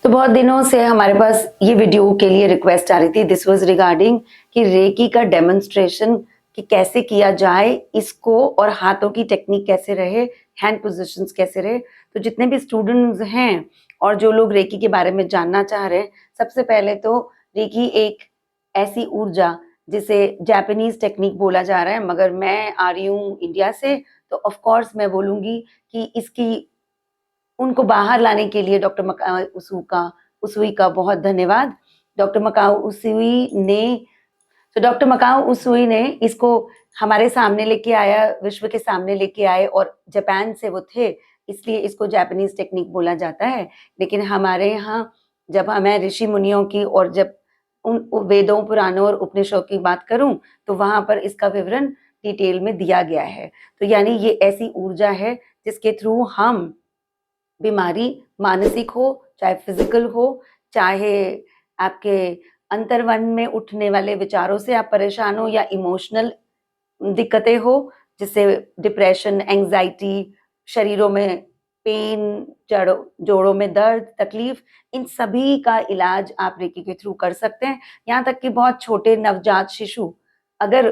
तो बहुत दिनों से हमारे पास ये वीडियो के लिए रिक्वेस्ट आ रही थी। दिस वाज रिगार्डिंग कि रेकी का डेमोन्स्ट्रेशन कि कैसे किया जाए इसको, और हाथों की टेक्निक कैसे रहे, हैंड पोजीशंस कैसे रहे। तो जितने भी स्टूडेंट्स हैं और जो लोग रेकी के बारे में जानना चाह रहे हैं, सबसे पहले तो रेकी एक ऐसी ऊर्जा जिसे जापानीज टेक्निक बोला जा रहा है, मगर मैं आ रही हूँ इंडिया से, तो ऑफ कोर्स मैं बोलूंगी कि इसकी उनको बाहर लाने के लिए डॉक्टर उसुई का बहुत धन्यवाद। डॉक्टर मकाओ उसुई ने डॉक्टर मकाओ उसुई ने इसको हमारे सामने लेके आया, विश्व के सामने लेके आए, और जापान से वो थे, इसलिए इसको जापानीज टेक्निक बोला जाता है। लेकिन हमारे यहाँ जब मैं ऋषि मुनियों की और जब उन वेदों, पुराणों और उपनिषदों की बात करूं, तो वहां पर इसका विवरण डिटेल में दिया गया है। तो यानी ये ऐसी ऊर्जा है जिसके थ्रू हम बीमारी, मानसिक हो चाहे फिजिकल हो, चाहे आपके अंतर्मन में उठने वाले विचारों से आप परेशान हो, या इमोशनल दिक्कतें हो, जिससे डिप्रेशन, एंजाइटी, शरीरों में पेन, जोड़ों में दर्द, तकलीफ, इन सभी का इलाज आप रेकी के थ्रू कर सकते हैं। यहाँ तक कि बहुत छोटे नवजात शिशु अगर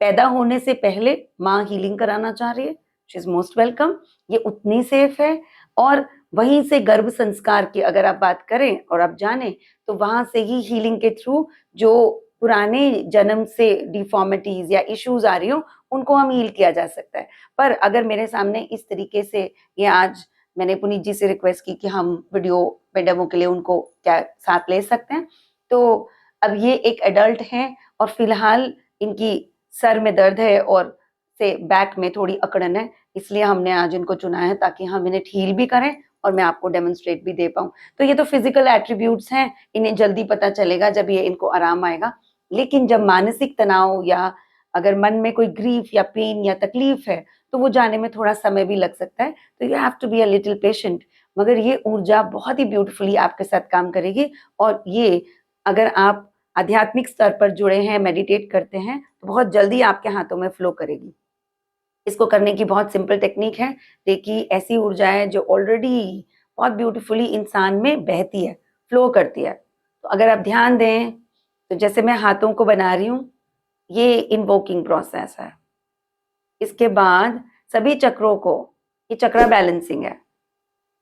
पैदा होने से पहले माँ हीलिंग कराना चाह रही है, शी इज मोस्ट वेलकम। ये उतनी सेफ है। और वहीं से गर्भ संस्कार की अगर आप बात करें और आप जाने, तो वहां से ही हीलिंग के थ्रू जो पुराने जन्म से डिफॉर्मिटीज या इश्यूज आ रही हो, उनको हम हील किया जा सकता है। पर अगर मेरे सामने इस तरीके से, ये आज मैंने पुनीत जी से रिक्वेस्ट की कि हम वीडियो में डेमो के लिए उनको क्या साथ ले सकते हैं, तो अब ये एक एडल्ट हैं और फिलहाल इनकी सर में दर्द है और से बैक में थोड़ी अकड़न है, इसलिए हमने आज इनको चुना है ताकि हम इन्हें हील भी करें और मैं आपको डेमोन्स्ट्रेट भी दे पाऊं। तो ये तो फिजिकल एट्रीब्यूट्स हैं, इन्हें जल्दी पता चलेगा जब ये इनको आराम आएगा। लेकिन जब मानसिक तनाव या अगर मन में कोई ग्रीफ या पेन या तकलीफ है, तो वो जाने में थोड़ा समय भी लग सकता है। तो you have to be a little patient. मगर ये ऊर्जा बहुत ही ब्यूटीफुली आपके साथ काम करेगी, और ये अगर आप आध्यात्मिक स्तर पर जुड़े हैं, मेडिटेट करते हैं, तो बहुत जल्दी आपके हाथों में फ्लो करेगी। इसको करने की बहुत सिंपल टेक्निक है। रेकी ऐसी ऊर्जा है जो ऑलरेडी बहुत ब्यूटीफुली इंसान में बहती है, फ्लो करती है। तो अगर आप ध्यान दें, तो जैसे मैं हाथों को बना रही हूँ, ये इन्वोकिंग प्रोसेस है। इसके बाद सभी चक्रों को, ये चक्रा बैलेंसिंग है,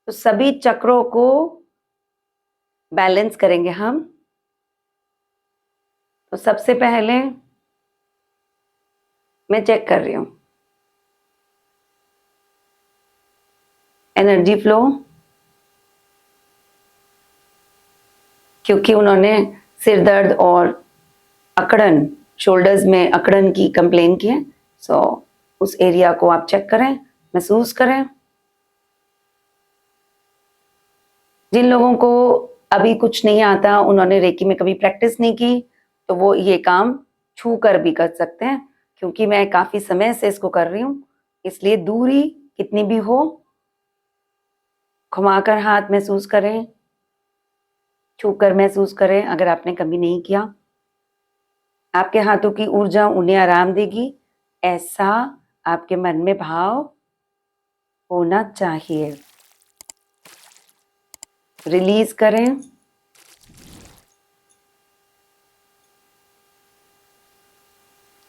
तो सभी चक्रों को बैलेंस करेंगे हम। तो सबसे पहले मैं चेक कर रही हूँ एनर्जी फ्लो, क्योंकि उन्होंने सिर दर्द और अकड़न, शोल्डर्स में अकड़न की कंप्लेन की है। सो उस एरिया को आप चेक करें, महसूस करें। जिन लोगों को अभी कुछ नहीं आता, उन्होंने रेकी में कभी प्रैक्टिस नहीं की, तो वो ये काम छू कर भी कर सकते हैं। क्योंकि मैं काफी समय से इसको कर रही हूँ, इसलिए दूरी कितनी भी हो, घुमाकर हाथ महसूस करें, छूकर महसूस करें। अगर आपने कभी नहीं किया, आपके हाथों की ऊर्जा उन्हें आराम देगी, ऐसा आपके मन में भाव होना चाहिए। रिलीज करें।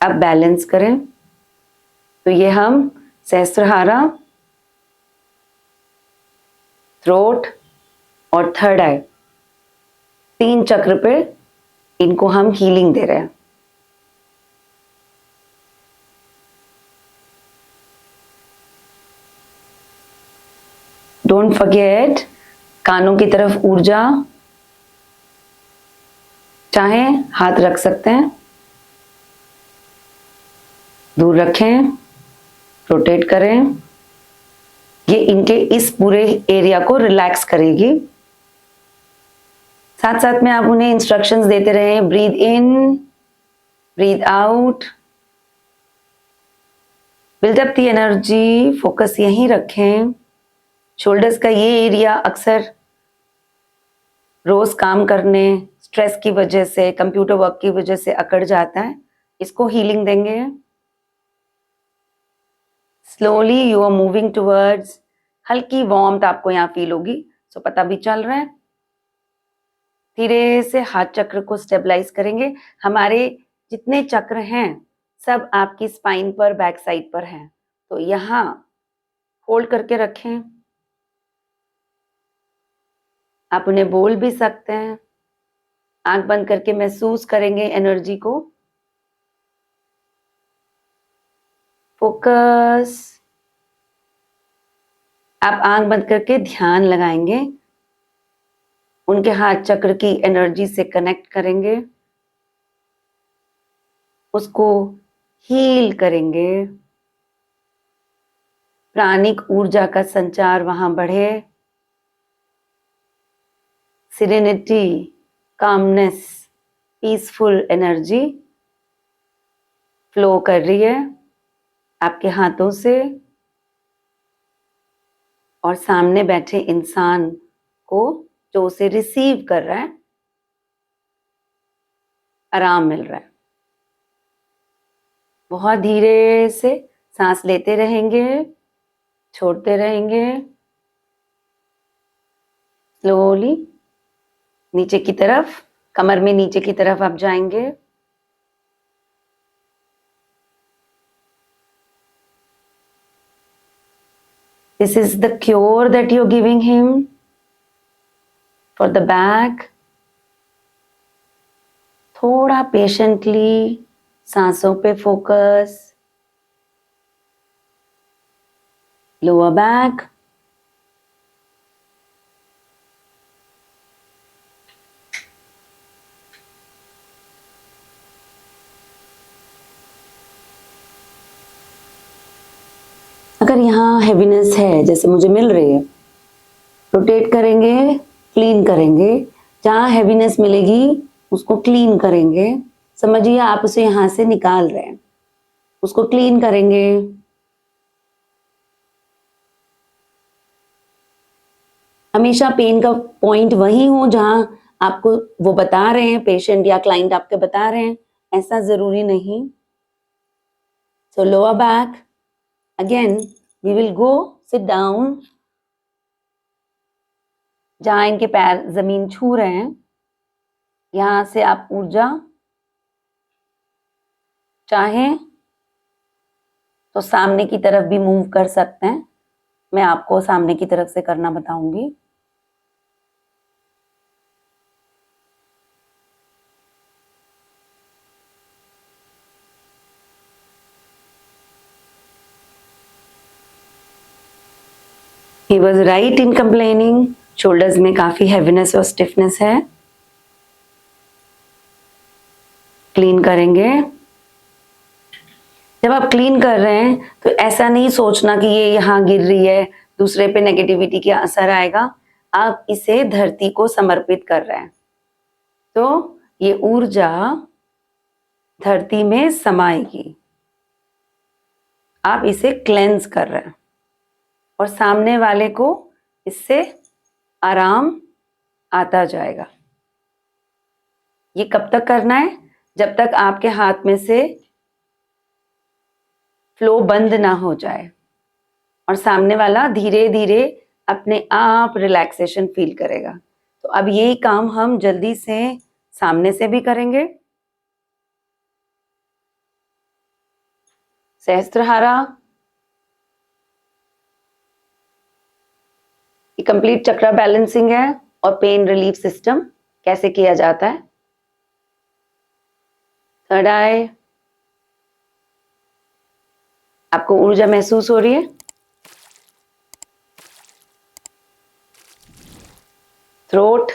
अब बैलेंस करें। तो ये हम सहस्त्रहारा, थ्रोट और थर्ड आई, 3 चक्र पे इनको हम हीलिंग दे रहे हैं। डोंट फॉरगेट, कानों की तरफ ऊर्जा, चाहे हाथ रख सकते हैं, दूर रखें, रोटेट करें। ये इनके इस पूरे एरिया को रिलैक्स करेगी। साथ साथ में आप उन्हें इंस्ट्रक्शंस देते रहें, breathe in, breathe out, build up the energy, focus यहीं रखें। शोल्डर्स का ये एरिया अक्सर रोज काम करने, स्ट्रेस की वजह से, कंप्यूटर वर्क की वजह से अकड़ जाता है, इसको हीलिंग देंगे। Slowly you are moving towards, हल्की वार्मथ आपको यहाँ फील होगी, सो पता भी चल रहा है धीरे से हाथ चक्र को स्टेबलाइज करेंगे। हमारे जितने चक्र हैं सब आपकी स्पाइन पर, बैक साइड पर हैं, तो यहाँ होल्ड करके रखें। आप उन्हें बोल भी सकते हैं। आंख बंद करके महसूस करेंगे एनर्जी को। फोकस। आप आंख बंद करके ध्यान लगाएंगे, उनके हाथ चक्र की एनर्जी से कनेक्ट करेंगे, उसको हील करेंगे। प्राणिक ऊर्जा का संचार वहां बढ़े। Serenity, calmness, peaceful energy flow कर रही है आपके हाथों से, और सामने बैठे इंसान को जो उसे रिसीव कर रहा है आराम मिल रहा है। बहुत धीरे से सांस लेते रहेंगे, छोड़ते रहेंगे। स्लोली नीचे की तरफ, कमर में नीचे की तरफ आप जाएंगे। This is the cure that you're giving him for the back. थोड़ा पेशेंटली सांसों पे फोकस। लोअर बैक, अगर यहाँ हैवीनेस है जैसे मुझे मिल रही है, रोटेट करेंगे, क्लीन करेंगे। जहाँ हैवीनेस मिलेगी उसको क्लीन करेंगे। समझिए आप उसे यहाँ से निकाल रहे हैं, उसको क्लीन करेंगे। हमेशा पेन का पॉइंट वही हो जहां आपको वो बता रहे हैं, पेशेंट या क्लाइंट आपके बता रहे हैं, ऐसा जरूरी नहीं। So lower back, again we will go sit down. जहां इनके पैर जमीन छू रहे हैं, यहां से आप ऊर्जा चाहें तो सामने की तरफ भी मूव कर सकते हैं। मैं आपको सामने की तरफ से करना बताऊंगी। He was right in complaining. Shoulders में काफी हैवीनेस और स्टिफनेस है। क्लीन करेंगे। जब आप क्लीन कर रहे हैं तो ऐसा नहीं सोचना कि ये यहाँ गिर रही है, दूसरे पे नेगेटिविटी का असर आएगा। आप इसे धरती को समर्पित कर रहे हैं, तो ये ऊर्जा धरती में समाएगी। आप इसे क्लेंस कर रहे हैं और सामने वाले को इससे आराम आता जाएगा। ये कब तक करना है? जब तक आपके हाथ में से फ्लो बंद ना हो जाए और सामने वाला धीरे धीरे अपने आप रिलैक्सेशन फील करेगा। तो अब यही काम हम जल्दी से सामने से भी करेंगे। सहस्त्रहारा, ये कंप्लीट चक्रा बैलेंसिंग है और पेन रिलीफ सिस्टम कैसे किया जाता है। थर्ड आई, आपको ऊर्जा महसूस हो रही है? थ्रोट,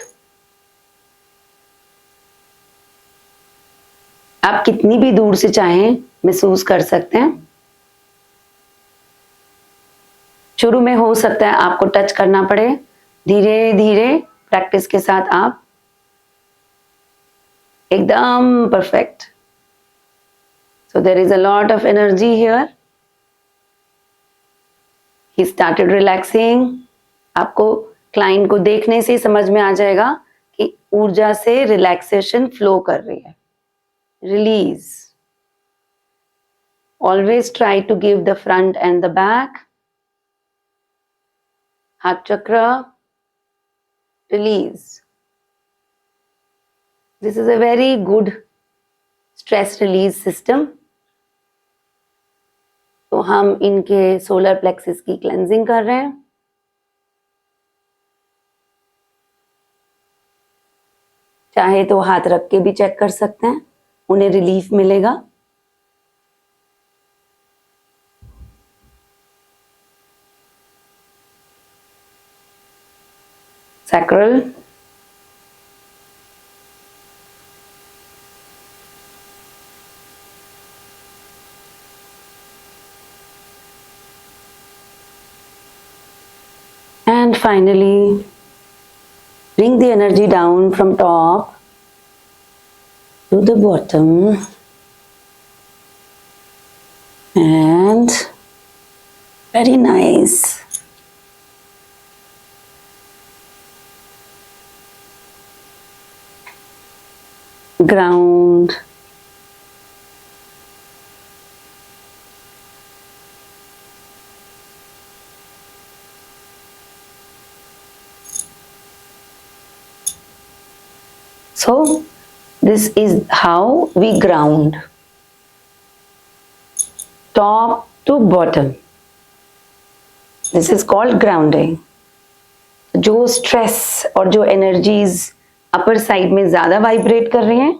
आप कितनी भी दूर से चाहें महसूस कर सकते हैं। शुरू में हो सकता है आपको टच करना पड़े, धीरे धीरे प्रैक्टिस के साथ आप एकदम perfect. So there is a lot of energy here. He started relaxing. आपको क्लाइंट को देखने से समझ में आ जाएगा कि ऊर्जा से रिलैक्सेशन फ्लो कर रही है। Release. Always try to give the front and the back. हाथ chakra, release. This is a very good stress release system. तो हम इनके सोलर प्लेक्सिस की क्लेंजिंग कर रहे हैं. चाहे तो हाथ रख के भी चेक कर सकते हैं, उन्हें रिलीफ मिलेगा. Sacral, and finally bring the energy down from top to the bottom and very nice. Ground. So this is how we ground, top to bottom. This is called grounding. जो stress और जो energies upper side में ज्यादा vibrate कर रही हैं,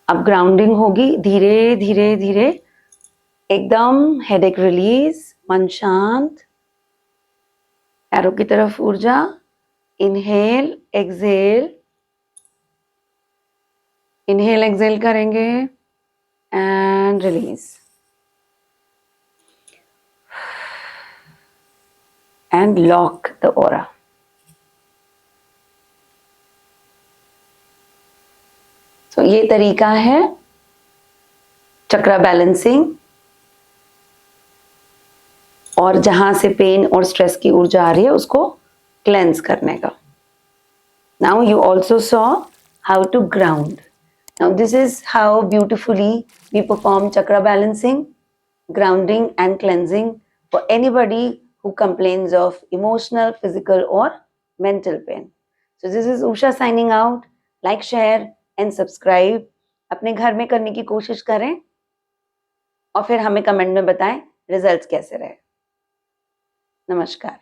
अब grounding होगी धीरे धीरे धीरे, एकदम हेडेक रिलीज, मन शांत, पैरों की तरफ ऊर्जा, इनहेल एक्सेल, इनहेल एक्सेल करेंगे and release and lock the aura. तो ये तरीका है चक्रा बैलेंसिंग और जहां से पेन और स्ट्रेस की ऊर्जा आ रही है उसको क्लेंस करने का. Now you also saw how to ground. Now this is how beautifully we perform chakra balancing, grounding and cleansing for anybody who complains of emotional, physical or mental pain. So this is Usha signing out. Like, share and subscribe. अपने घर में करने की कोशिश करें और फिर हमें कमेंट में बताएं रिजल्ट्स कैसे रहे. नमस्कार.